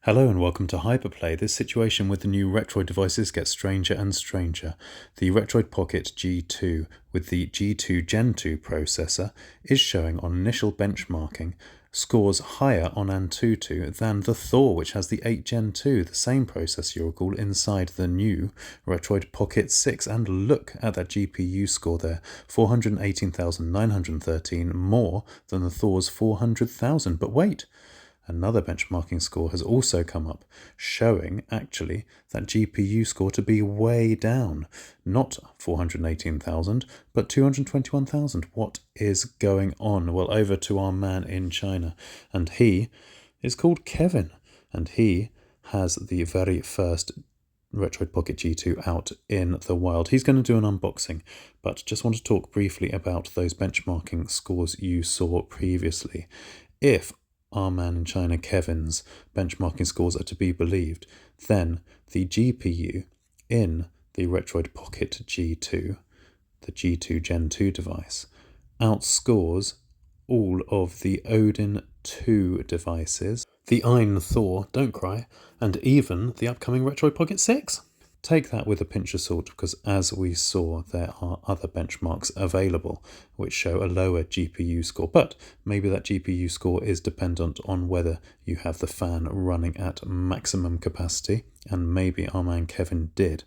Hello and welcome to Hyperplay. This situation with the new Retroid devices gets stranger and stranger. The Retroid Pocket G2 with the G2 Gen 2 processor is showing on initial benchmarking scores higher on Antutu than the Thor, which has the 8 Gen 2, the same processor you'll recall, inside the new Retroid Pocket 6. And look at that GPU score there, 418,913, more than the Thor's 400,000. But wait! Another benchmarking score has also come up, showing actually that GPU score to be way down. Not 418,000, but 221,000. What is going on? Well, over to our man in China. And he is called Kevin. And he has the very first Retroid Pocket G2 out in the wild. He's going to do an unboxing, but just want to talk briefly about those benchmarking scores you saw previously. If our man in China, Kevin's benchmarking scores are to be believed, then the GPU in the Retroid Pocket G2, the G2 Gen 2 device, outscores all of the Odin 2 devices, the Ein Thor, don't cry, and even the upcoming Retroid Pocket 6. Take that with a pinch of salt, because as we saw, there are other benchmarks available which show a lower GPU score, but maybe that GPU score is dependent on whether you have the fan running at maximum capacity, and maybe our man Kevin did,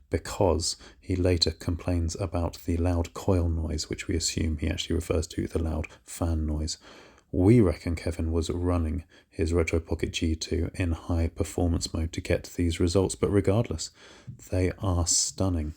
because he later complains about the loud coil noise, which we assume he actually refers to the loud fan noise. We reckon Kevin was running his Retroid Pocket G2 in high performance mode to get these results, but regardless, they are stunning.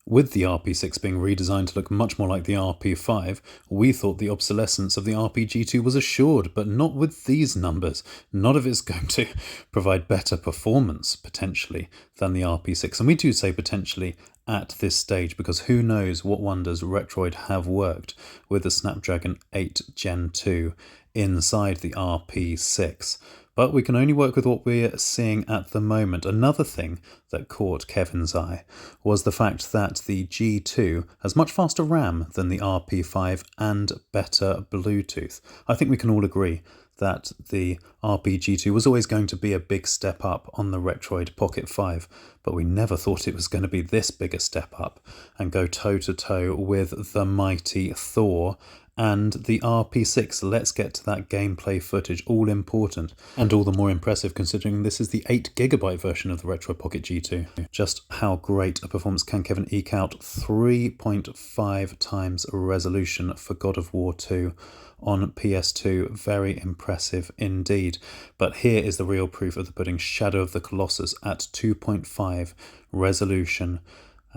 With the RP6 being redesigned to look much more like the RP5, we thought the obsolescence of the RP G2 was assured, but not with these numbers. Not if it's going to provide better performance, potentially, than the RP6. And we do say potentially at this stage, because who knows what wonders Retroid have worked with the Snapdragon 8 Gen 2 inside the RP6. But we can only work with what we're seeing at the moment. Another thing that caught Kevin's eye was the fact that the G2 has much faster RAM than the RP5 and better Bluetooth. I think we can all agree that the RP G2 was always going to be a big step up on the Retroid Pocket 5, but we never thought it was going to be this big a step up and go toe-to-toe with the mighty Thor and the RP6. Let's get to that gameplay footage, all important, and all the more impressive considering this is the 8GB version of the Retroid Pocket G2. Just how great a performance can Kevin eke out? 3.5 times resolution for God of War 2 on PS2, very impressive indeed. But here is the real proof of the pudding. Shadow of the Colossus at 2.5 resolution,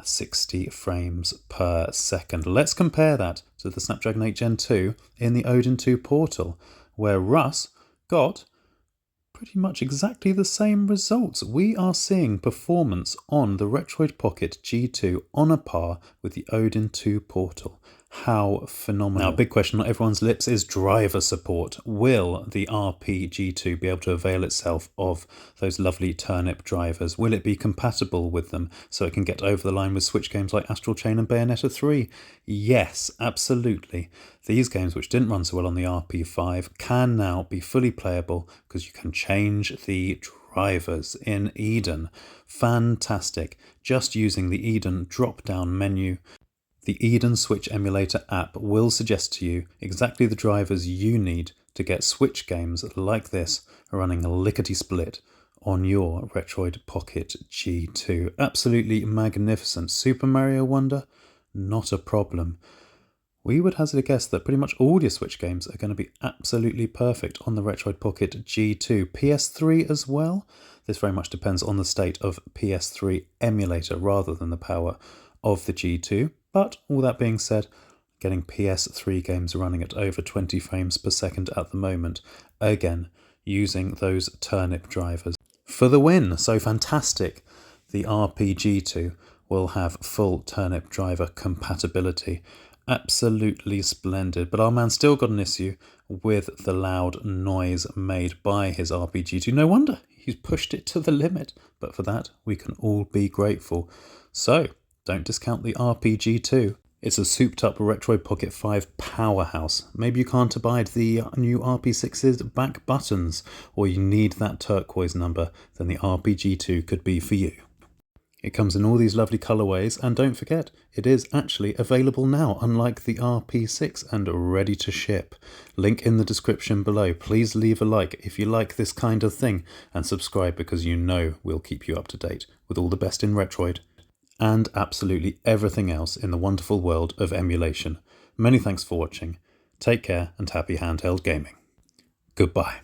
60 frames per second. Let's compare that to the Snapdragon 8 Gen 2 in the Odin 2 Portal, where Russ got pretty much exactly the same results. We are seeing performance on the Retroid Pocket G2 on a par with the Odin 2 Portal. How phenomenal. Now, big question on everyone's lips is driver support. Will the RP G2 be able to avail itself of those lovely turnip drivers? Will it be compatible with them so it can get over the line with Switch games like Astral Chain and Bayonetta 3? Yes, absolutely. These games, which didn't run so well on the RP5, can now be fully playable because you can change the drivers in Eden. Fantastic. Just using the Eden drop-down menu, the Eden Switch Emulator app will suggest to you exactly the drivers you need to get Switch games like this running lickety-split on your Retroid Pocket G2. Absolutely magnificent. Super Mario Wonder? Not a problem. We would hazard a guess that pretty much all your Switch games are going to be absolutely perfect on the Retroid Pocket G2. PS3 as well? This very much depends on the state of PS3 emulator rather than the power of the G2. But all that being said, getting PS3 games running at over 20 frames per second at the moment, again, using those turnip drivers for the win. So fantastic. The RPG2 will have full turnip driver compatibility. Absolutely splendid. But our man still got an issue with the loud noise made by his RPG2. No wonder he's pushed it to the limit. But for that, we can all be grateful. So don't discount the RPG2 It's a souped-up Retroid Pocket 5 powerhouse. Maybe you can't abide the new RP6's back buttons, or you need that turquoise number, then the RP-G2 could be for you. It comes in all these lovely colorways, and don't forget, it is actually available now, unlike the RP6, and ready to ship. Link in the description below. Please leave a like if you like this kind of thing, and subscribe because you know we'll keep you up to date with all the best in Retroid, and absolutely everything else in the wonderful world of emulation. Many thanks for watching. Take care and happy handheld gaming. Goodbye.